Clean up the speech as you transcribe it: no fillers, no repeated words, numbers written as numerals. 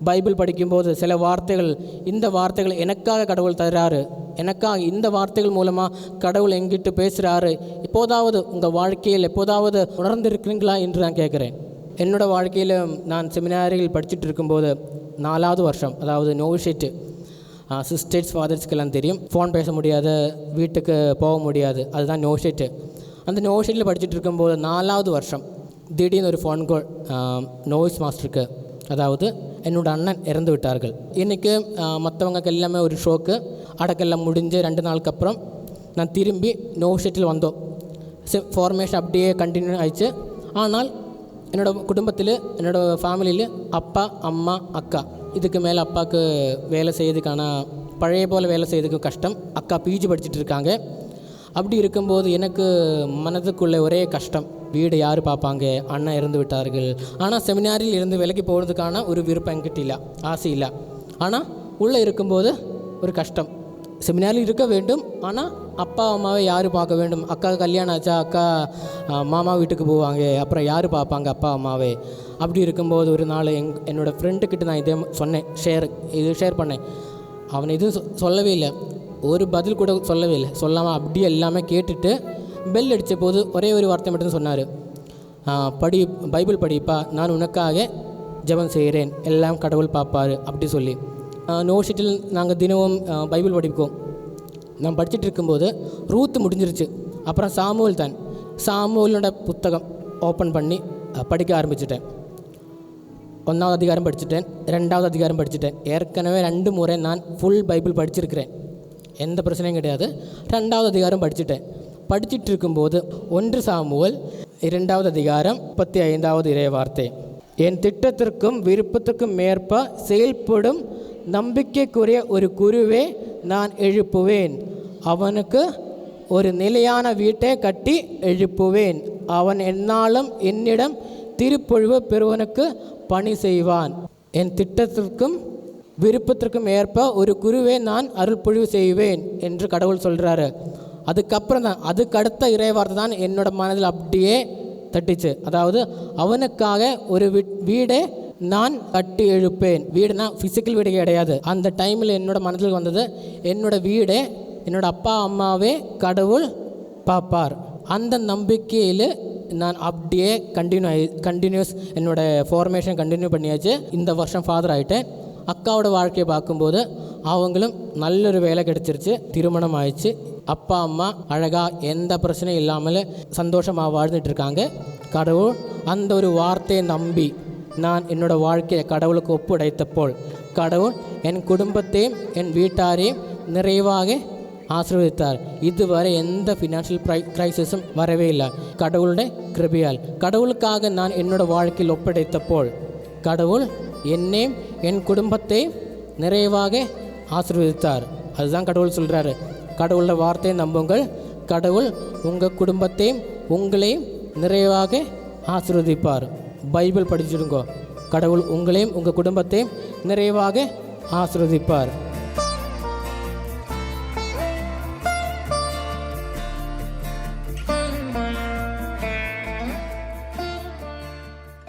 Bible படிக்கும்போது சில வார்த்தைகள், இந்த வார்த்தைகள் எனக்காக கடவுள் தர்றாரு, எனக்காக இந்த வார்த்தைகள் மூலமாக கடவுள் எங்கிட்ட பேசுகிறாரு, எப்போதாவது உங்கள் வாழ்க்கையில் எப்போதாவது உணர்ந்திருக்கிறீங்களா என்று நான் கேட்குறேன். என்னோடய வாழ்க்கையில் நான் செமினாரியில் படிச்சுட்டு இருக்கும்போது 4வது வருஷம், அதாவது நோவிஷேட்டு, சிஸ்டர்ஸ் ஃபாதர்ஸ்க்கெல்லாம் தெரியும், ஃபோன் பேச முடியாது, வீட்டுக்கு போக முடியாது, அதுதான் நோவிஷேட்டு. அந்த நோவிஷேட்டில் படிச்சுட்டு இருக்கும்போது 4வது வருஷம் திடீர்னு ஒரு ஃபோன் கால் நோய்ஸ் மாஸ்டருக்கு, அதாவது என்னோடய அண்ணன் இறந்து விட்டார்கள். இன்றைக்கி மற்றவங்களுக்கு எல்லாமே ஒரு ஷோக்கு, அடக்கெல்லாம் முடிஞ்சு 2 நாளுக்கு அப்புறம் நான் திரும்பி நோவிஷேட்டில் வந்தோம். ஃபார்மேஷன் அப்படியே கண்டினியூ ஆயிடுச்சு. ஆனால் என்னோடய குடும்பத்தில், என்னோடய ஃபேமிலியில் அப்பா, அம்மா, அக்கா, இதுக்கு மேலே அப்பாவுக்கு வேலை செய்யறதுக்கான பழைய போல் வேலை செய்யறதுக்கு கஷ்டம். அக்கா பிஜி படிச்சுட்டு இருக்காங்க. அப்படி இருக்கும்போது எனக்கு மனதுக்குள்ளே ஒரே கஷ்டம், வீடு யார் பார்ப்பாங்க, அண்ணன் இறந்து விட்டார்கள். ஆனால் செமினாரில் இருந்து விலைக்கு போகிறதுக்கான ஒரு விருப்பம் என்கிட்ட இல்லை, ஆசை இல்லை. ஆனால் உள்ளே இருக்கும்போது ஒரு கஷ்டம், செமினாரில் இருக்க வேண்டும், ஆனால் அப்பா அம்மாவை யார் பார்க்க வேண்டும், அக்கா கல்யாணம் ஆச்சா, அக்கா மாமா வீட்டுக்கு போவாங்க, அப்புறம் யார் பார்ப்பாங்க அப்பா அம்மாவே. அப்படி இருக்கும்போது ஒரு நாள் என்னோடய ஃப்ரெண்டுக்கிட்ட நான் இதே சொன்னேன், ஷேர் பண்ணேன். அவன் எதுவும் சொல்லவே இல்லை, ஒரு பதில் கூட சொல்லவே இல்லை. சொல்லாமல் அப்படியே எல்லாமே கேட்டுட்டு பெல் அடித்த போது ஒரே ஒரு வார்த்தை மட்டும் சொன்னார், பைபிள் படிப்பா, நான் உனக்காக ஜெபம் செய்கிறேன், எல்லாம் கடவுள் பார்ப்பார் அப்படி சொல்லி. நோஷீட்டில் நாங்கள் தினமும் பைபிள் படிப்போம். நான் படிச்சுட்டு இருக்கும்போது ரூத் முடிஞ்சிருச்சு. அப்புறம் சாமுவேலோட புத்தகம் ஓப்பன் பண்ணி படிக்க ஆரம்பிச்சிட்டேன். 1வது அதிகாரம் படிச்சுட்டேன், 2வது அதிகாரம் படிச்சுட்டேன். ஏற்கனவே 2 முறை நான் ஃபுல் பைபிள் படிச்சிருக்கிறேன், எந்த பிரச்சனையும் கிடையாது. 2வது அதிகாரம் படிச்சுட்டேன். படிச்சுட்டு இருக்கும்போது 1 சாமுவேல் 2வது அதிகாரம் 35வது இறை வார்த்தை, என் திட்டத்திற்கும் விருப்பத்திற்கும் மேற்ப செயல்படும் நம்பிக்கைக்குரிய ஒரு குருவே நான் எழுப்புவேன், அவனுக்கு ஒரு நிலையான வீட்டை கட்டி எழுப்புவேன், அவன் எந்நாளும் என்னிடம் திருப்பொழிவு பெறுவனுக்கு பணி செய்வான். என் திட்டத்திற்கும் விருப்பத்திற்கும் ஏற்ப ஒரு குருவே நான் அருள்பொழிவு செய்வேன் என்று கடவுள் சொல்கிறாரு. அதுக்கப்புறம் தான், அதுக்கு அடுத்த இறைவார்த்தை தான் என்னோட மனதில் அப்படியே தட்டிச்சு. அதாவது அவனுக்காக ஒரு வீடை நான் கட்டி எழுப்பேன். வீடுனா ஃபிசிக்கல் வீடு கிடையாது. அந்த டைமில் என்னோட மனதில் வந்தது, என்னோட வீடை என்னோடய அப்பா அம்மாவே கடவுள் பார்ப்பார். அந்த நம்பிக்கையில் நான் அப்படியே கண்டினியூஸ் என்னோடய ஃபார்மேஷன் கண்டினியூ பண்ணியாச்சு. இந்த வருஷம் ஃபாதர் ஆகிட்டேன். அக்காவோட வாழ்க்கையை பார்க்கும்போது அவங்களும் நல்லொரு வேலை கிடச்சிருச்சு, திருமணம் ஆயிடுச்சு. அப்பா அம்மா அழகாக எந்த பிரச்சனையும் இல்லாமல் சந்தோஷமாக வாழ்ந்துட்டு இருக்காங்க. கடவுள் அந்த ஒரு வார்த்தையை நம்பி நான் என்னோடய வாழ்க்கையை கடவுளுக்கு ஒப்புடைத்தப்போல் கடவுள் என் குடும்பத்தையும் என் வீட்டாரையும் நிறைவாக ஆசீர்வதித்தார். இதுவரை எந்த ஃபினான்ஷியல் கிரைசிஸும் வரவே இல்லை. கடவுளுடைய கிருபையால் கடவுளுக்காக நான் என்னோடய வாழ்க்கையில் ஒப்படைத்தப்போல் கடவுள் என்னையும் என் குடும்பத்தை நிறைவாக ஆசீர்வதித்தார். அதுதான் கடவுள் சொல்கிறாரு. கடவுளோட வார்த்தையை நம்புங்கள், கடவுள் உங்கள் குடும்பத்தையும் உங்களையும் நிறைவாக ஆசீர்வதிப்பார். பைபிள் படிச்சுடுங்கோ, கடவுள் உங்களையும் உங்கள் குடும்பத்தையும் நிறைவாக ஆசீர்வதிப்பார்.